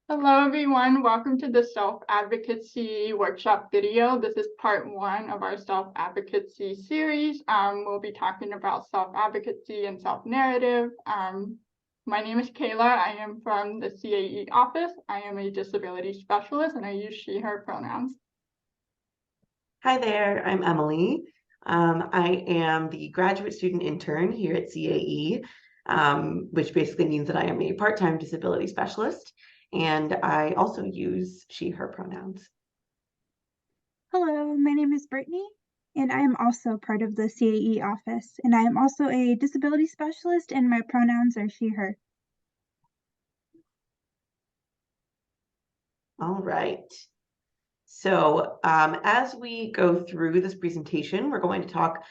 Hello, everyone. Welcome to the Self-Advocacy Workshop video. This is part one of our Self-Advocacy series. We'll be talking about self-advocacy and self-narrative. My name is Kayla. I am from the CAE office. I am a disability specialist, and I use she, her pronouns. Hi there, I'm Emily. I am the graduate student intern here at CAE, which basically means that I am a part-time disability specialist, and I also use she, her pronouns. Hello, my name is Brittany, and I am also part of the CAE office, and I am also a disability specialist, and my pronouns are she, her. All right. So as we go through this presentation, we're going to talk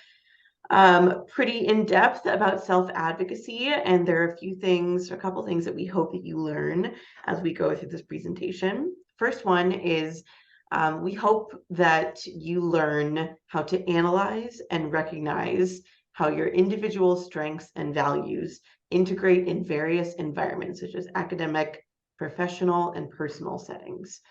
pretty in depth about self-advocacy, and there are a couple things that we hope that you learn as we go through this presentation. First one is we hope that you learn how to analyze and recognize how your individual strengths and values integrate in various environments, such as academic, professional, and personal settings.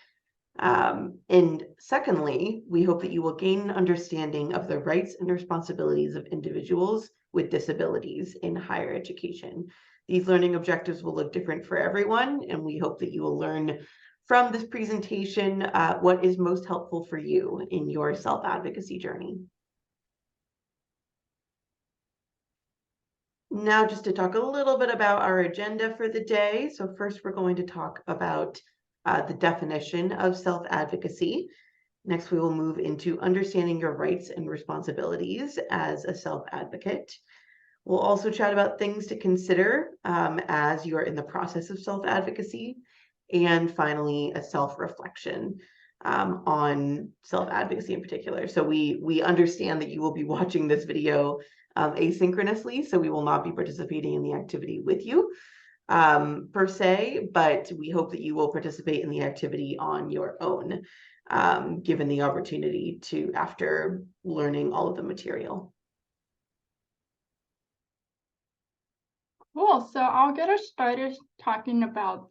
And secondly, we hope that you will gain an understanding of the rights and responsibilities of individuals with disabilities in higher education. These learning objectives will look different for everyone, and we hope that you will learn from this presentation what is most helpful for you in your self-advocacy journey. Now, just to talk a little bit about our agenda for the day. So first, we're going to talk about the definition of self-advocacy. Next, we will move into understanding your rights and responsibilities as a self-advocate. We'll also chat about things to consider as you are in the process of self-advocacy. And finally, a self-reflection on self-advocacy in particular. So we understand that you will be watching this video asynchronously, so we will not be participating in the activity with you per se, but we hope that you will participate in the activity on your own, given the opportunity to after learning all of the material. Cool. So I'll get us started talking about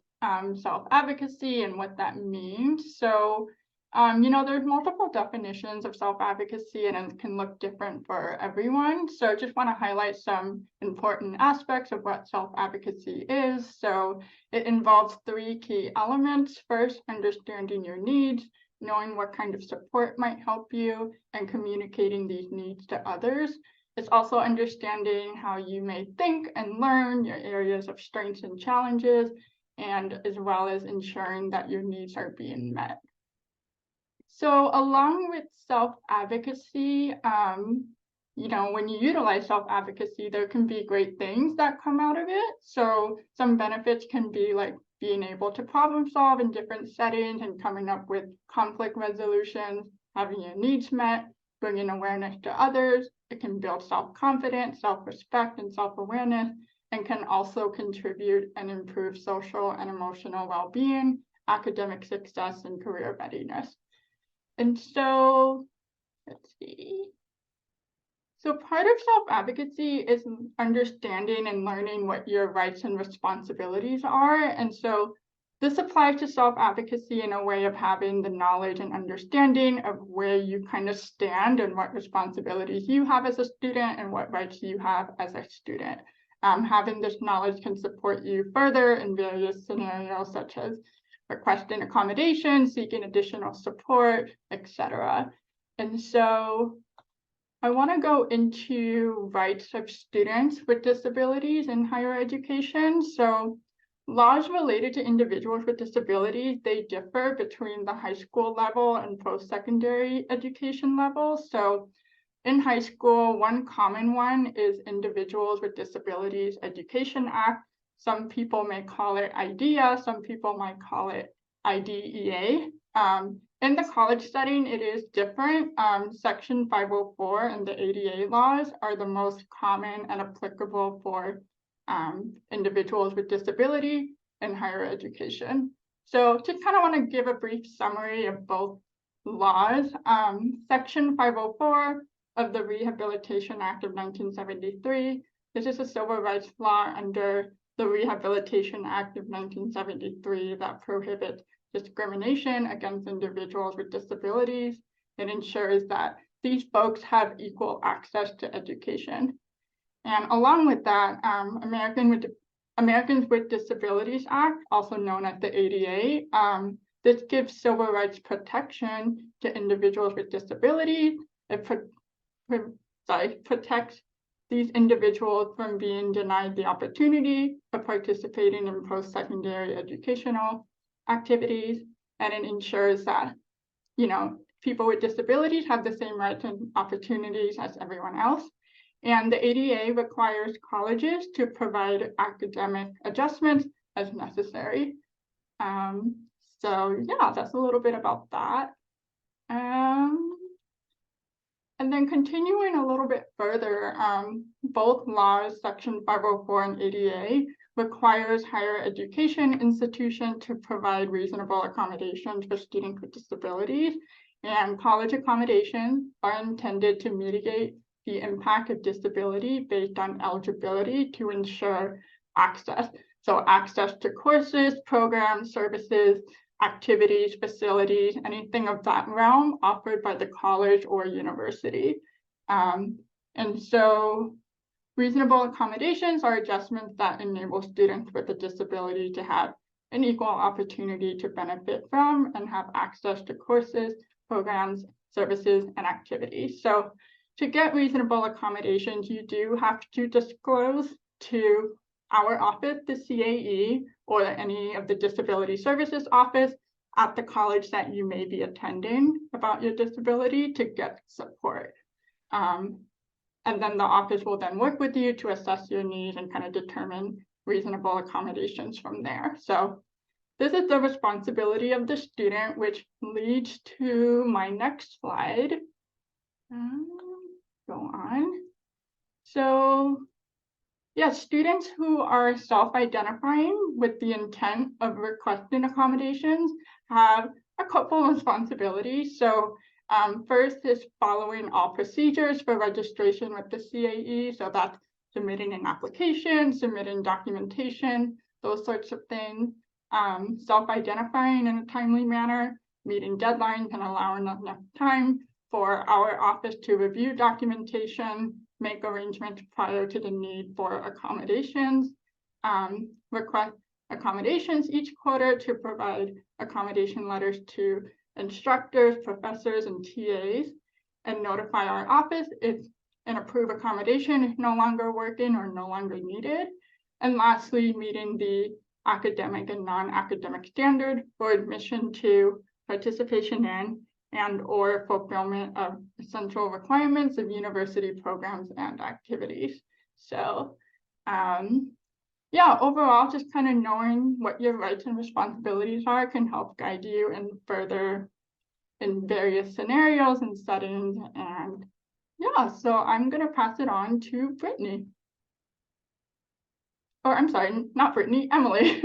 self-advocacy and what that means. So there's multiple definitions of self-advocacy and it can look different for everyone. So I just want to highlight some important aspects of what self-advocacy is. So it involves three key elements. First, understanding your needs, knowing what kind of support might help you, and communicating these needs to others. It's also understanding how you may think and learn, your areas of strengths and challenges, and as well as ensuring that your needs are being met. So along with self-advocacy, when you utilize self-advocacy, there can be great things that come out of it. So some benefits can be like being able to problem solve in different settings and coming up with conflict resolutions, having your needs met, bringing awareness to others. It can build self-confidence, self-respect, and self-awareness, and can also contribute and improve social and emotional well-being, academic success, and career readiness. And so, let's see. So part of self-advocacy is understanding and learning what your rights and responsibilities are. And so this applies to self-advocacy in a way of having the knowledge and understanding of where you kind of stand and what responsibilities you have as a student and what rights you have as a student. Having this knowledge can support you further in various scenarios, such as requesting accommodation, seeking additional support, etc. And so I want to go into rights of students with disabilities in higher education. So laws related to individuals with disabilities, they differ between the high school level and post-secondary education level. So in high school, one common one is Individuals with Disabilities Education Act. Some people may call it IDEA, some people might call it IDEA. In the college setting, it is different. Section 504 and the ADA laws are the most common and applicable for individuals with disability in higher education. So just kind of want to give a brief summary of both laws. Section 504 of the Rehabilitation Act of 1973. This is a civil rights law under the Rehabilitation Act of 1973 that prohibits discrimination against individuals with disabilities. It ensures that these folks have equal access to education. And along with that, Americans with Disabilities Act, also known as the ADA, this gives civil rights protection to individuals with disabilities. It protects these individuals from being denied the opportunity of participating in post-secondary educational activities, and it ensures that, you know, people with disabilities have the same rights and opportunities as everyone else. And the ADA requires colleges to provide academic adjustments as necessary. So yeah, that's a little bit about that. And then continuing a little bit further, both laws, Section 504 and ADA, requires higher education institutions to provide reasonable accommodations for students with disabilities. And college accommodations are intended to mitigate the impact of disability based on eligibility to ensure access. So access to courses, programs, services, activities, facilities, anything of that realm offered by the college or university. And so reasonable accommodations are adjustments that enable students with a disability to have an equal opportunity to benefit from and have access to courses, programs, services, and activities. So to get reasonable accommodations, you do have to disclose to our office, the CAE, or any of the disability services office at the college that you may be attending about your disability to get support. And then the office will then work with you to assess your needs and kind of determine reasonable accommodations from there. So this is the responsibility of the student, which leads to my next slide. Go on. So yeah, students who are self-identifying with the intent of requesting accommodations have a couple of responsibilities. So first is following all procedures for registration with the CAE. So that's submitting an application, submitting documentation, those sorts of things. Self-identifying in a timely manner, meeting deadlines and allowing enough time for our office to review documentation, make arrangements prior to the need for accommodations, request accommodations each quarter to provide accommodation letters to instructors, professors, and TAs, and notify our office if an approved accommodation is no longer working or no longer needed. And lastly, meeting the academic and non-academic standard for admission to, participation in, and or fulfillment of essential requirements of university programs and activities. So yeah, overall, just kind of knowing what your rights and responsibilities are can help guide you and further in various scenarios and settings. And yeah, so I'm gonna pass it on to Brittany. Or I'm sorry, not Brittany, Emily.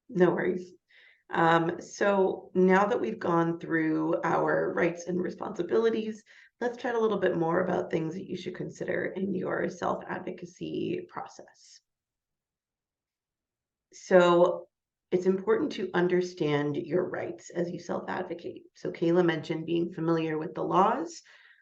No worries. So now that we've gone through our rights and responsibilities, let's chat a little bit more about things that you should consider in your self-advocacy process. So it's important to understand your rights as you self-advocate. So Kayla mentioned being familiar with the laws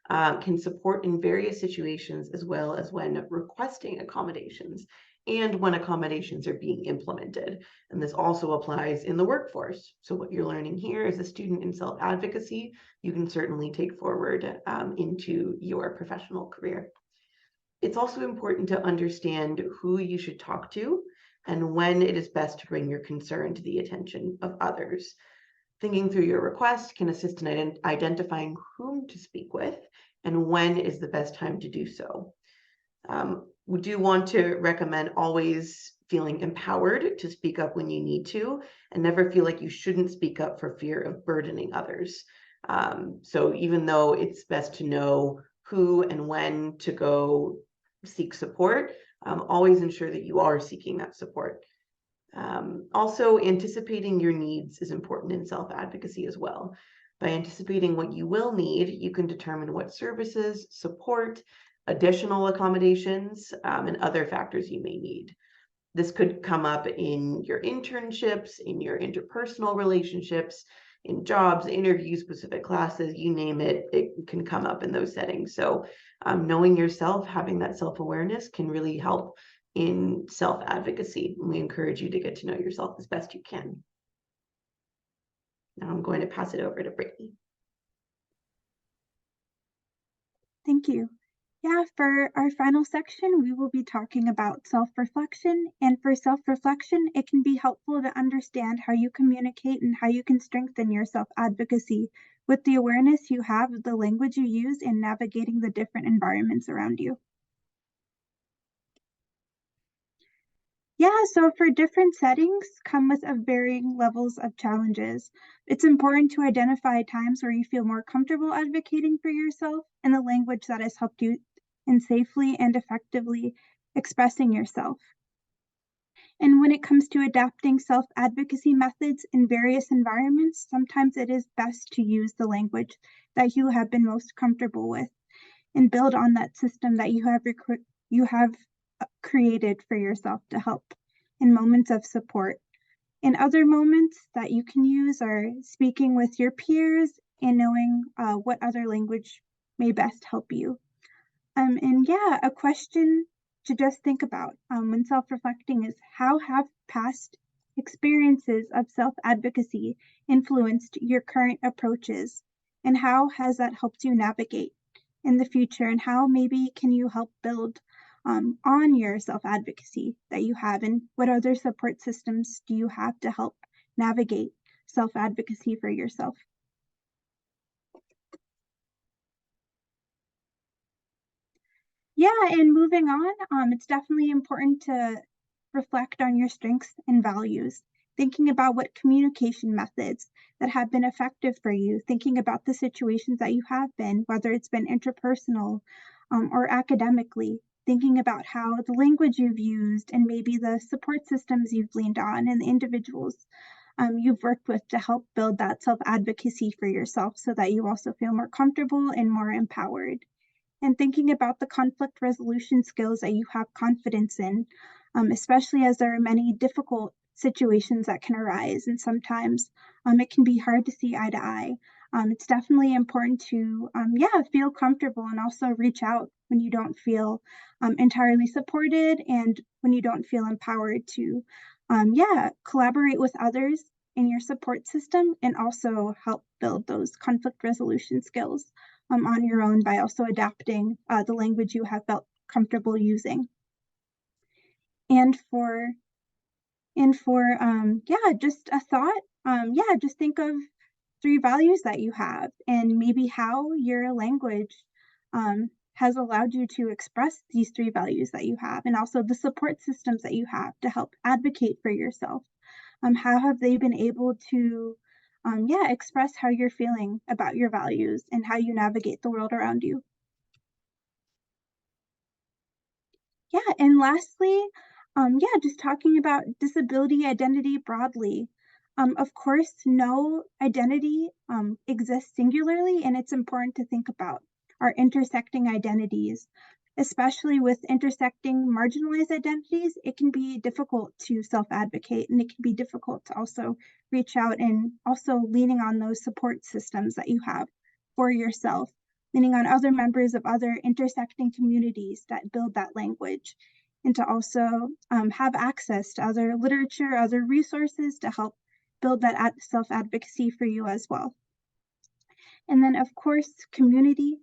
can support in various situations, as well as when requesting accommodations and when accommodations are being implemented. And this also applies in the workforce. So what you're learning here as a student in self-advocacy, you can certainly take forward into your professional career. It's also important to understand who you should talk to and when it is best to bring your concern to the attention of others. Thinking through your request can assist in identifying whom to speak with and when is the best time to do so. We do want to recommend always feeling empowered to speak up when you need to, and never feel like you shouldn't speak up for fear of burdening others. So even though it's best to know who and when to go seek support, always ensure that you are seeking that support. Also, anticipating your needs is important in self-advocacy as well. By anticipating what you will need, you can determine what services, support, additional accommodations, and other factors you may need. This could come up in your internships, in your interpersonal relationships, in jobs, interviews, specific classes, you name it, it can come up in those settings. So knowing yourself, having that self-awareness can really help in self-advocacy. We encourage you to get to know yourself as best you can. Now I'm going to pass it over to Brittany. Thank you. Yeah, for our final section, we will be talking about self-reflection. And for self-reflection, it can be helpful to understand how you communicate and how you can strengthen your self-advocacy with the awareness you have of the language you use in navigating the different environments around you. Yeah, so for different settings come with varying levels of challenges. It's important to identify times where you feel more comfortable advocating for yourself and the language that has helped you in safely and effectively expressing yourself. And when it comes to adapting self-advocacy methods in various environments, sometimes it is best to use the language that you have been most comfortable with and build on that system that you have created for yourself to help in moments of support. In other moments that you can use are speaking with your peers and knowing what other language may best help you. And yeah, a question to just think about when self-reflecting is, how have past experiences of self-advocacy influenced your current approaches? And how has that helped you navigate in the future? And how maybe can you help build on your self-advocacy that you have? And what other support systems do you have to help navigate self-advocacy for yourself? Yeah, and moving on, it's definitely important to reflect on your strengths and values, thinking about what communication methods that have been effective for you, thinking about the situations that you have been, whether it's been interpersonal or academically, thinking about how the language you've used and maybe the support systems you've leaned on and the individuals you've worked with to help build that self-advocacy for yourself so that you also feel more comfortable and more empowered. And thinking about the conflict resolution skills that you have confidence in, especially as there are many difficult situations that can arise. And sometimes it can be hard to see eye to eye. It's definitely important to, feel comfortable and also reach out when you don't feel entirely supported and when you don't feel empowered to, collaborate with others in your support system and also help build those conflict resolution skills on your own by also adapting the language you have felt comfortable using. And for just a thought, just think of 3 values that you have and maybe how your language has allowed you to express these 3 values that you have, and also the support systems that you have to help advocate for yourself. How have they been able to express how you're feeling about your values and how you navigate the world around you? Yeah, and lastly, just talking about disability identity broadly. Of course, no identity exists singularly, and it's important to think about our intersecting identities, especially with intersecting marginalized identities. It can be difficult to self-advocate, and it can be difficult to also reach out and also leaning on those support systems that you have for yourself, leaning on other members of other intersecting communities that build that language, and to also have access to other literature, other resources to help build that self-advocacy for you as well. And then, of course, community.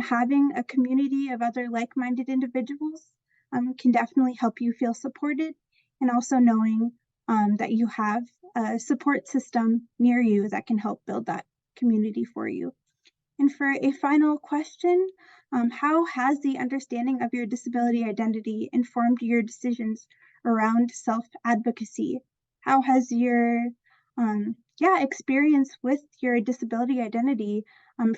Having a community of other like-minded individuals can definitely help you feel supported, and also knowing that you have a support system near you that can help build that community for you. And for a final question, how has the understanding of your disability identity informed your decisions around self-advocacy? How has your experience with your disability identity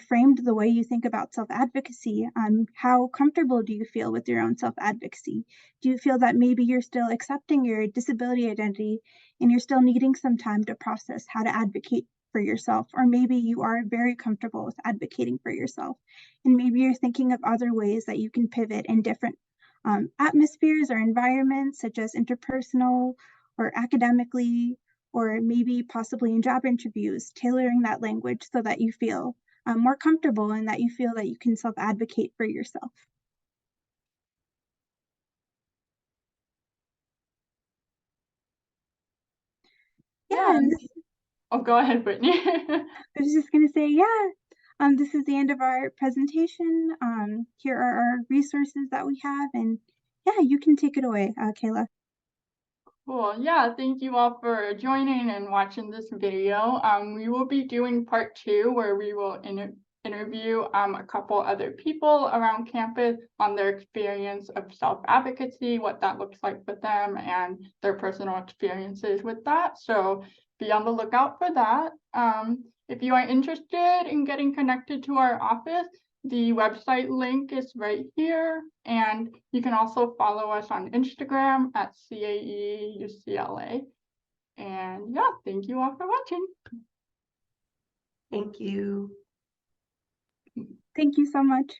framed the way you think about self-advocacy? How comfortable do you feel with your own self-advocacy? Do you feel that maybe you're still accepting your disability identity and you're still needing some time to process how to advocate for yourself? Or maybe you are very comfortable with advocating for yourself, and maybe you're thinking of other ways that you can pivot in different atmospheres or environments, such as interpersonal or academically, or maybe possibly in job interviews, tailoring that language so that you feel more comfortable and that you feel that you can self-advocate for yourself. Yeah, and Oh, go ahead, Brittany. I was just going to say, yeah, this is the end of our presentation. Here are our resources that we have, and yeah, you can take it away, Kayla. Cool. Yeah, thank you all for joining and watching this video. We will be doing part 2 where we will interview a couple other people around campus on their experience of self-advocacy, what that looks like for them, and their personal experiences with that. So be on the lookout for that. If you are interested in getting connected to our office, the website link is right here, and you can also follow us on Instagram at CAE UCLA. And yeah, thank you all for watching. Thank you. Thank you so much.